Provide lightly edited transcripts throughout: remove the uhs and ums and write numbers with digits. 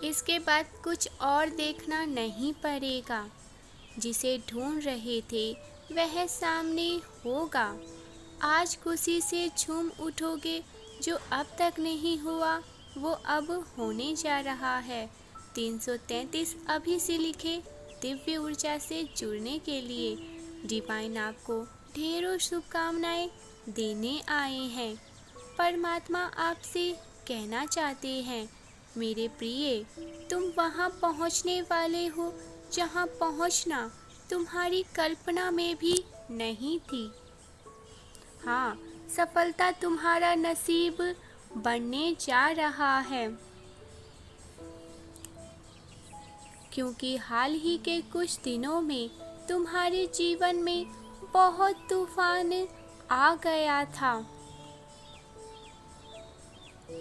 इसके बाद कुछ और देखना नहीं पड़ेगा। जिसे ढूंढ रहे थे वह सामने होगा। आज खुशी से झूम उठोगे। जो अब तक नहीं हुआ वो अब होने जा रहा है। 333 अभी से लिखे। दिव्य ऊर्जा से जुड़ने के लिए डिवाइन आपको ढेरों शुभकामनाएं देने आए हैं। परमात्मा आपसे कहना चाहते हैं, मेरे प्रिय, तुम वहाँ पहुँचने वाले हो जहाँ पहुँचना तुम्हारी कल्पना में भी नहीं थी। हाँ, सफलता तुम्हारा नसीब बनने जा रहा है, क्योंकि हाल ही के कुछ दिनों में तुम्हारे जीवन में बहुत तूफान आ गया था।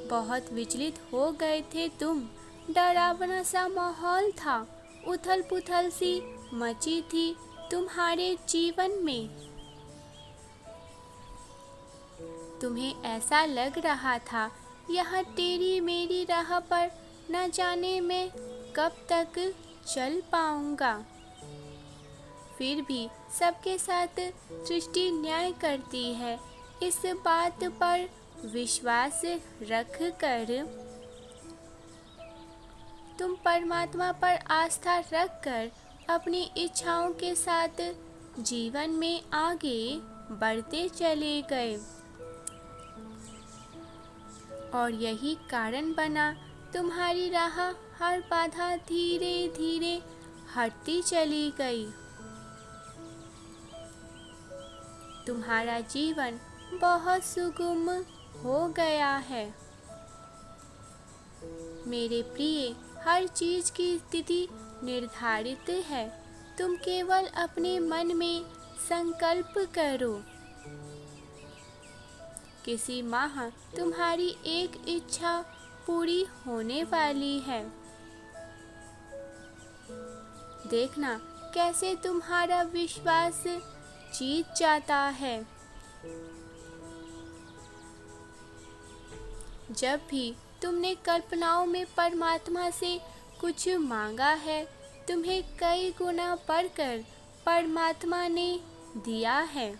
बहुत विचलित हो गए थे तुम। डरावना सा माहौल था। उथल पुथल सी मची थी तुम्हारे जीवन में। तुम्हें ऐसा लग रहा था यह तेरी मेरी राह पर न जाने मैं कब तक चल पाऊंगा। फिर भी सबके साथ सृष्टि न्याय करती है। इस बात पर विश्वास रख कर तुम परमात्मा पर आस्था रख कर अपनी इच्छाओं के साथ जीवन में आगे बढ़ते चले गए, और यही कारण बना तुम्हारी राह हर बाधा धीरे धीरे हटती चली गई। तुम्हारा जीवन बहुत सुगम हो गया है। मेरे प्रिय, हर चीज की स्थिति निर्धारित है। तुम केवल अपने मन में संकल्प करो। किसी माह तुम्हारी एक इच्छा पूरी होने वाली है। देखना कैसे तुम्हारा विश्वास जीत जाता है। जब भी तुमने कल्पनाओं में परमात्मा से कुछ मांगा है, तुम्हें कई गुना बढ़कर परमात्मा ने दिया है।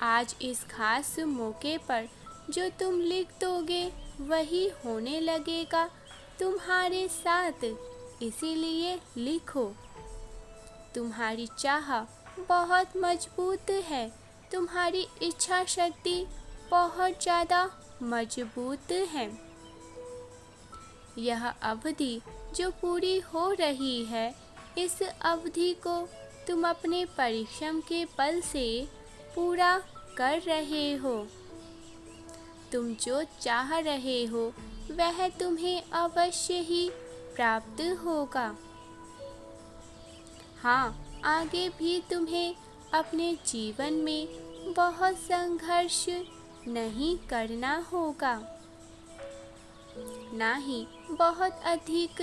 आज इस खास मौके पर जो तुम लिख दोगे वही होने लगेगा तुम्हारे साथ। इसीलिए लिखो। तुम्हारी चाह बहुत मजबूत है। तुम्हारी इच्छा शक्ति बहुत ज़्यादा मजबूत है। यह अवधि जो पूरी हो रही है, इस अवधि को तुम अपने परिश्रम के बल से पूरा कर रहे हो। तुम जो चाह रहे हो वह तुम्हें अवश्य ही प्राप्त होगा। हाँ, आगे भी तुम्हें अपने जीवन में बहुत संघर्ष नहीं करना होगा, ना ही बहुत अधिक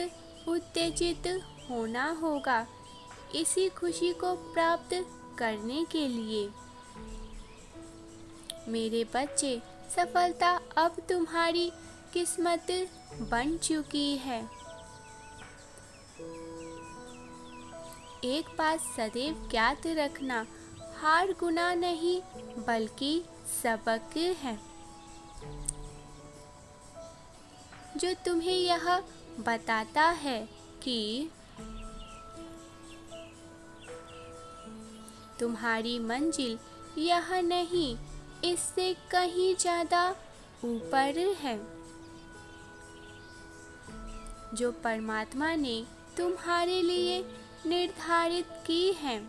उत्तेजित होना होगा इसी खुशी को प्राप्त करने के लिए। मेरे बच्चे, सफलता अब तुम्हारी किस्मत बन चुकी है। एक बात सदैव ज्ञात रखना, हार गुनाह नहीं बल्कि सबक है, जो तुम्हें यह बताता है कि तुम्हारी मंजिल यह नहीं, इससे कहीं ज़्यादा ऊपर है। जो परमात्मा ने तुम्हारे लिए निर्धारित की है,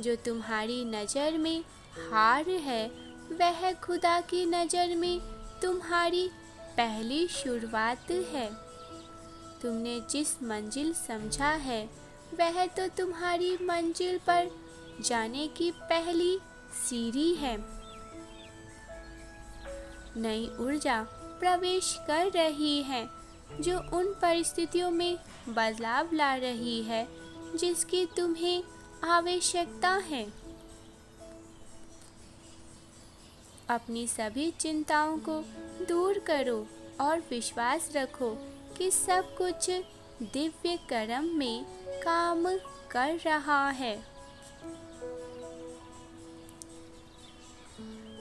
जो तुम्हारी नज़र में हार है, वह खुदा की नज़र में तुम्हारी पहली शुरुआत है। तुमने जिस मंजिल समझा है वह तो तुम्हारी मंजिल पर जाने की पहली सीढ़ी है। नई ऊर्जा प्रवेश कर रही है जो उन परिस्थितियों में बदलाव ला रही है जिसकी तुम्हें आवश्यकता है। अपनी सभी चिंताओं को दूर करो और विश्वास रखो कि सब कुछ दिव्य कर्म में काम कर रहा है।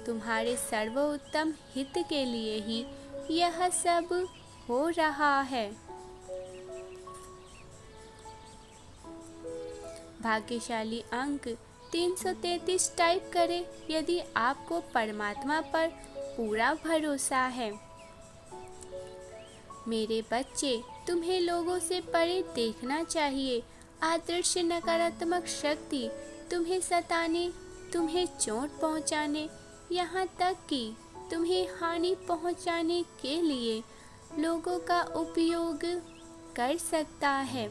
तुम्हारे सर्वोत्तम हित के लिए ही यह सब हो रहा है। भाग्यशाली अंक 333 टाइप करें यदि आपको परमात्मा पर पूरा भरोसा है। मेरे बच्चे, तुम्हें लोगों से परे देखना चाहिए। अदृश्य नकारात्मक शक्ति तुम्हें सताने, तुम्हें चोट पहुंचाने, यहाँ तक कि तुम्हें हानि पहुंचाने के लिए लोगों का उपयोग कर सकता है।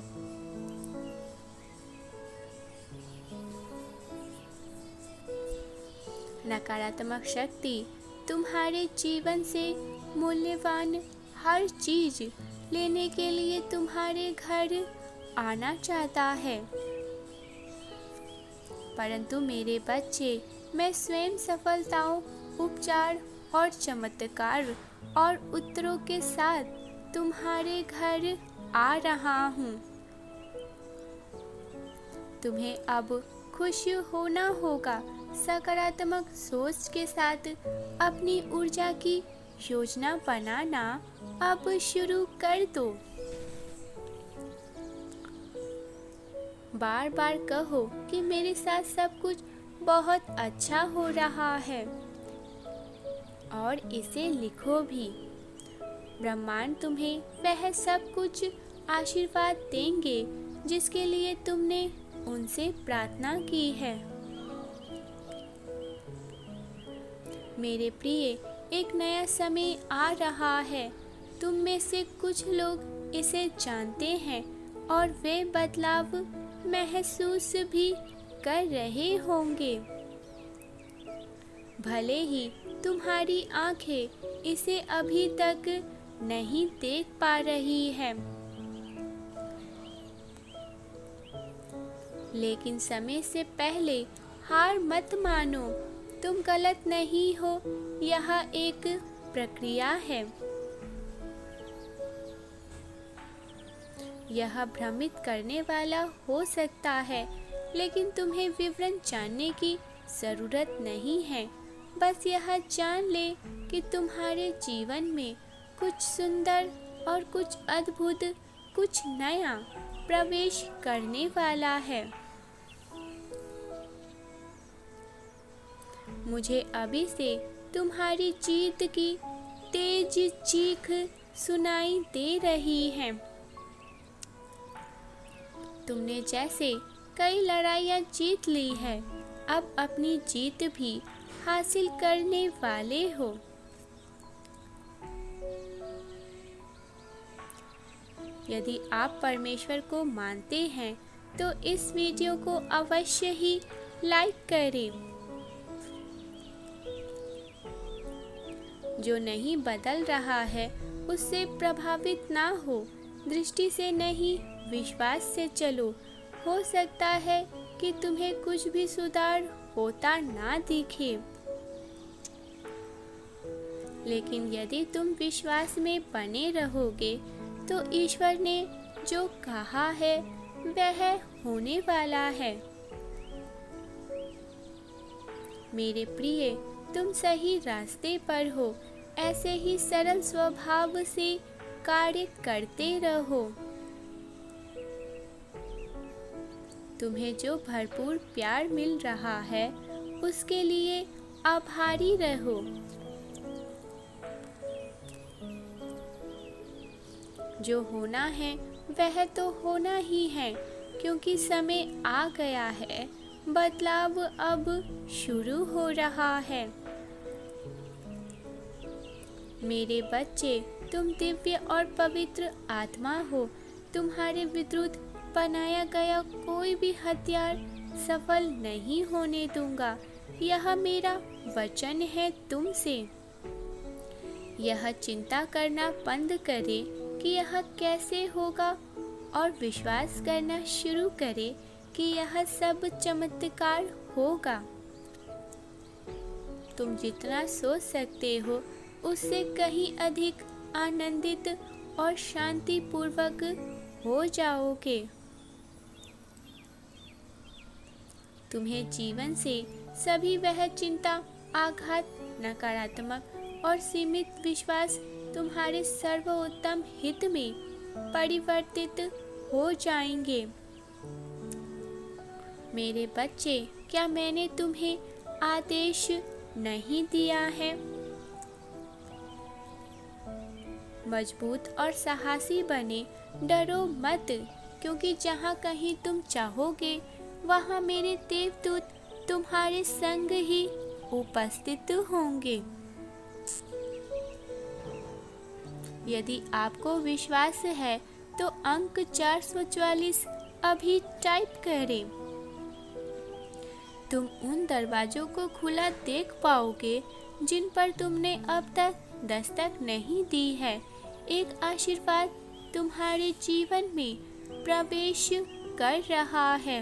नकारात्मक शक्ति तुम्हारे जीवन से मूल्यवान हर चीज लेने के लिए तुम्हारे घर आना चाहता है। परंतु मेरे बच्चे, मैं स्वयं सफलताओं, उपचार और चमत्कार और उत्तरों के साथ तुम्हारे घर आ रहा हूँ। तुम्हें अब खुश होना होगा। सकारात्मक सोच के साथ अपनी ऊर्जा की योजना बनाना अब शुरू कर दो। बार बार कहो कि मेरे साथ सब कुछ बहुत अच्छा हो रहा है और इसे लिखो भी। ब्रह्मांड तुम्हें वह सब कुछ आशीर्वाद देंगे जिसके लिए तुमने उनसे प्रार्थना की है। मेरे प्रिय, एक नया समय आ रहा है। तुम में से कुछ लोग इसे जानते हैं और वे बदलाव महसूस भी कर रहे होंगे। भले ही तुम्हारी आंखें इसे अभी तक नहीं देख पा रही है, लेकिन समय से पहले हार मत मानो। तुम गलत नहीं हो, यह एक प्रक्रिया है। यह भ्रमित करने वाला हो सकता है, लेकिन तुम्हें विवरण जानने की जरूरत नहीं है। बस यह जान ले कि तुम्हारे जीवन में कुछ सुंदर और कुछ अद्भुत, कुछ नया प्रवेश करने वाला है। मुझे अभी से तुम्हारी जीत की तेज चीख सुनाई दे रही है। तुमने जैसे कई लड़ाइयाँ जीत ली है, अब अपनी जीत भी हासिल करने वाले हो। यदि आप परमेश्वर को मानते हैं तो इस वीडियो को अवश्य ही लाइक करें। जो नहीं बदल रहा है उससे प्रभावित ना हो। दृष्टि से नहीं, विश्वास से चलो। हो सकता है कि तुम्हें कुछ भी सुधार होता ना दिखे, लेकिन यदि तुम विश्वास में बने रहोगे तो ईश्वर ने जो कहा है वह होने वाला है। मेरे प्रिय, तुम सही रास्ते पर हो। ऐसे ही सरल स्वभाव से कार्य करते रहो। तुम्हें जो भरपूर प्यार मिल रहा है उसके लिए आभारी रहो। जो होना है वह तो होना ही है, क्योंकि समय आ गया है। बदलाव अब शुरू हो रहा है। मेरे बच्चे, तुम दिव्य और पवित्र आत्मा हो। तुम्हारे विरुद्ध बनाया गया कोई भी हथियार सफल नहीं होने दूंगा। यह मेरा वचन है तुमसे। यह चिंता करना बंद करें कि यह कैसे होगा और विश्वास करना शुरू करें कि यह सब चमत्कार होगा। तुम जितना सोच सकते हो उससे कहीं अधिक आनंदित और शांतिपूर्वक हो जाओगे। तुम्हें जीवन से सभी वह चिंता, आघात, नकारात्मक और सीमित विश्वास तुम्हारे सर्वोत्तम हित में परिवर्तित हो जाएंगे। मेरे बच्चे, क्या मैंने तुम्हें आदेश नहीं दिया है? मजबूत और साहसी बने, डरो मत, क्योंकि जहाँ कहीं तुम चाहोगे वहाँ मेरे देवदूत तुम्हारे संग ही उपस्थित होंगे। यदि आपको विश्वास है तो अंक 444 अभी टाइप करें। तुम उन दरवाजों को खुला देख पाओगे जिन पर तुमने अब तक दस्तक नहीं दी है। एक आशीर्वाद तुम्हारे जीवन में प्रवेश कर रहा है।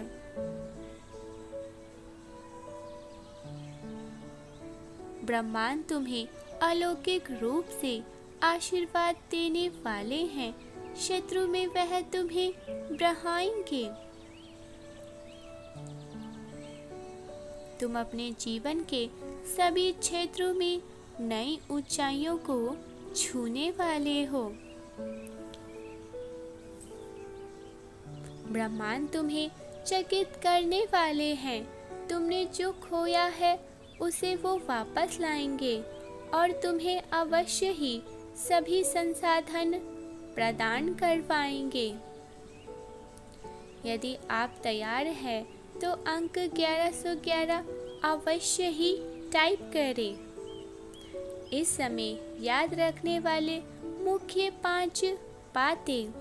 ब्रह्मांड तुम्हें अलौकिक रूप से आशीर्वाद देने वाले हैं। शत्रु में वह तुम्हें बढ़ाएंगे। तुम अपने जीवन के सभी क्षेत्रों में नई ऊंचाइयों को छूने वाले हो। ब्रह्मांड तुम्हें चकित करने वाले हैं। तुमने जो खोया है उसे वो वापस लाएंगे और तुम्हें अवश्य ही सभी संसाधन प्रदान करवाएंगे। यदि आप तैयार हैं तो अंक 1111 अवश्य ही टाइप करें। इस समय याद रखने वाले मुख्य 5 बातें।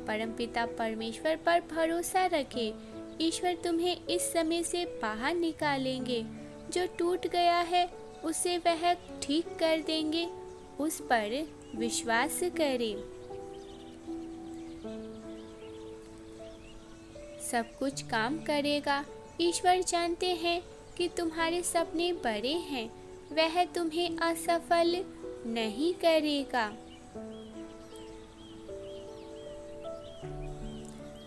परमपिता परमेश्वर पर भरोसा रखें। ईश्वर तुम्हें इस समय से बाहर निकालेंगे। जो टूट गया है उसे वह ठीक कर देंगे। उस पर विश्वास करें। सब कुछ काम करेगा। ईश्वर जानते हैं कि तुम्हारे सपने बड़े हैं। वह तुम्हें असफल नहीं करेगा।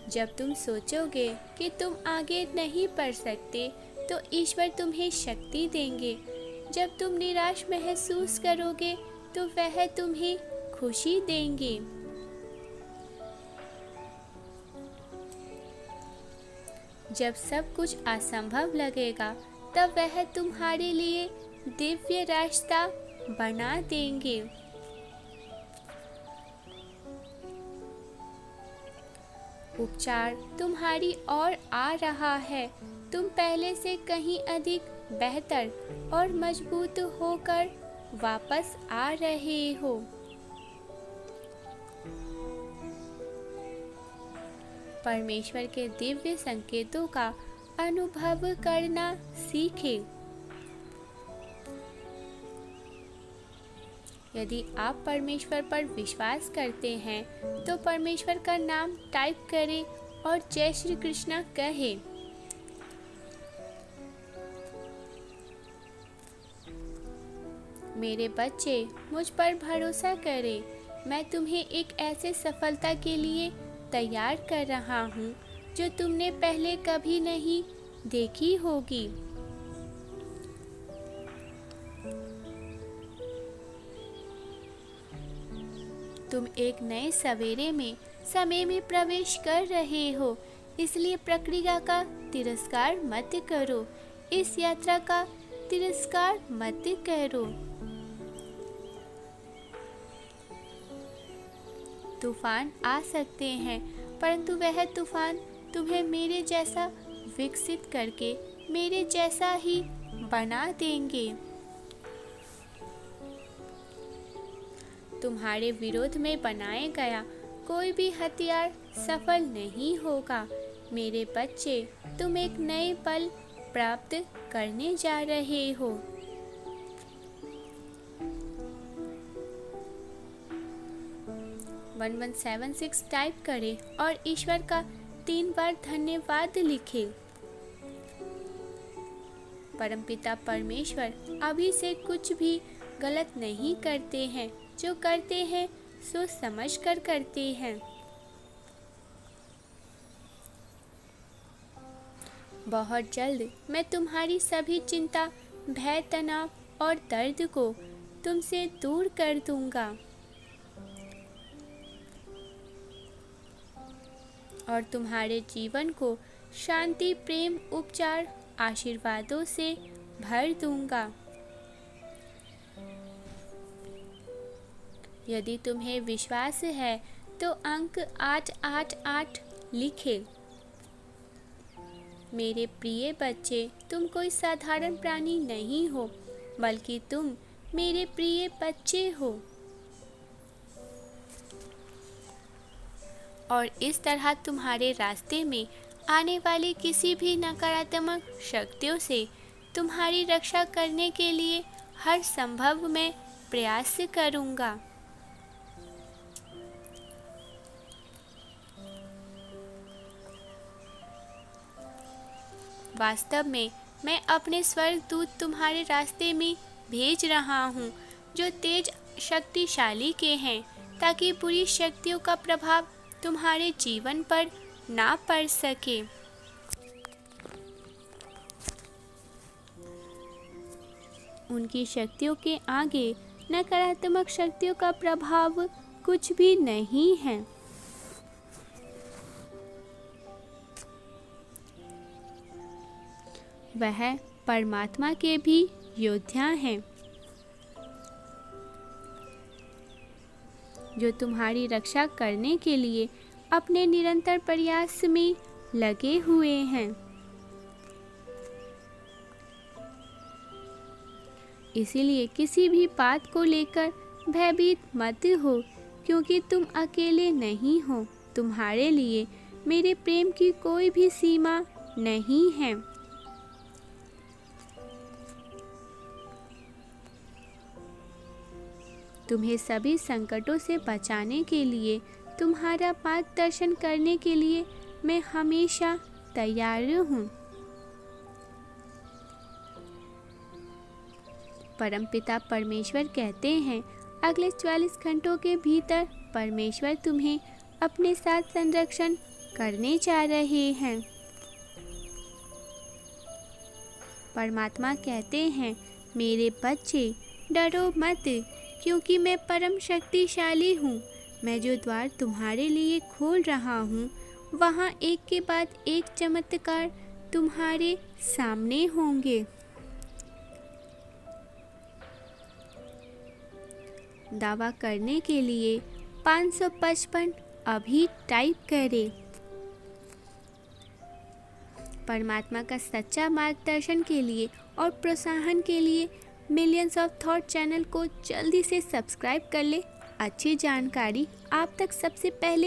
जब तुम सोचोगे कि तुम आगे नहीं बढ़ सकते तो ईश्वर तुम्हें शक्ति देंगे। जब तुम निराश महसूस करोगे तो वह तुम्हें खुशी देंगे। जब सब कुछ असंभव लगेगा तब वह तुम्हारे लिए दिव्य रास्ता बना देंगे। उपचार तुम्हारी ओर आ रहा है। तुम पहले से कहीं अधिक बेहतर और मजबूत होकर वापस आ रहे हो। परमेश्वर के दिव्य संकेतों का अनुभव करना सीखें। यदि आप परमेश्वर पर विश्वास करते हैं तो परमेश्वर का नाम टाइप करें और जय श्री कृष्ण कहें। मेरे बच्चे, मुझ पर भरोसा करें। मैं तुम्हें एक ऐसे सफलता के लिए तैयार कर रहा हूँ जो तुमने पहले कभी नहीं देखी होगी। तुम एक नए सवेरे में समय में प्रवेश कर रहे हो, इसलिए प्रक्रिया का तिरस्कार मत करो। इस यात्रा का तिरस्कार मत करो। तूफान आ सकते हैं, परंतु वह तूफान तुम्हें मेरे जैसा विकसित करके मेरे जैसा ही बना देंगे। तुम्हारे विरोध में बनाया गया कोई भी हथियार सफल नहीं होगा। मेरे बच्चे, तुम एक नए पल प्राप्त करने जा रहे हो। वन 1176 टाइप करें और ईश्वर का 3 बार धन्यवाद लिखें। परमपिता परमेश्वर अभी से कुछ भी गलत नहीं करते हैं। जो करते हैं सोच समझ कर करते हैं। बहुत जल्द मैं तुम्हारी सभी चिंता, भय, तनाव और दर्द को तुमसे दूर कर दूंगा और तुम्हारे जीवन को शांति, प्रेम, उपचार, आशीर्वादों से भर दूंगा। यदि तुम्हें विश्वास है तो अंक 888 लिखे। मेरे प्रिय बच्चे, तुम कोई साधारण प्राणी नहीं हो, बल्कि तुम मेरे प्रिय बच्चे हो। और इस तरह तुम्हारे रास्ते में आने वाली किसी भी नकारात्मक शक्तियों से तुम्हारी रक्षा करने के लिए हर संभव मैं प्रयास करूंगा। वास्तव में मैं अपने स्वर्गदूत तुम्हारे रास्ते में भेज रहा हूँ, जो तेज शक्तिशाली के हैं, ताकि बुरी शक्तियों का प्रभाव तुम्हारे जीवन पर ना पड़ सके। उनकी शक्तियों के आगे नकारात्मक शक्तियों का प्रभाव कुछ भी नहीं है। वह परमात्मा के भी योद्धा हैं, जो तुम्हारी रक्षा करने के लिए अपने निरंतर प्रयास में लगे हुए हैं। इसीलिए किसी भी बात को लेकर भयभीत मत हो, क्योंकि तुम अकेले नहीं हो। तुम्हारे लिए मेरे प्रेम की कोई भी सीमा नहीं है। तुम्हें सभी संकटों से बचाने के लिए, तुम्हारा मार्गदर्शन करने के लिए मैं हमेशा तैयार हूँ। परमपिता परमेश्वर कहते हैं, अगले 44 घंटों के भीतर परमेश्वर तुम्हें अपने साथ संरक्षण करने जा रहे हैं। परमात्मा कहते हैं, मेरे बच्चे डरो मत, क्योंकि मैं परम शक्तिशाली हूँ। मैं जो द्वार तुम्हारे लिए खोल रहा हूँ, वहाँ एक के बाद एक चमत्कार तुम्हारे सामने होंगे। दावा करने के लिए 555 अभी टाइप करें। परमात्मा का सच्चा मार्गदर्शन के लिए और प्रोत्साहन के लिए मिलियंस ऑफ थॉट चैनल को जल्दी से सब्सक्राइब कर ले। अच्छी जानकारी आप तक सबसे पहले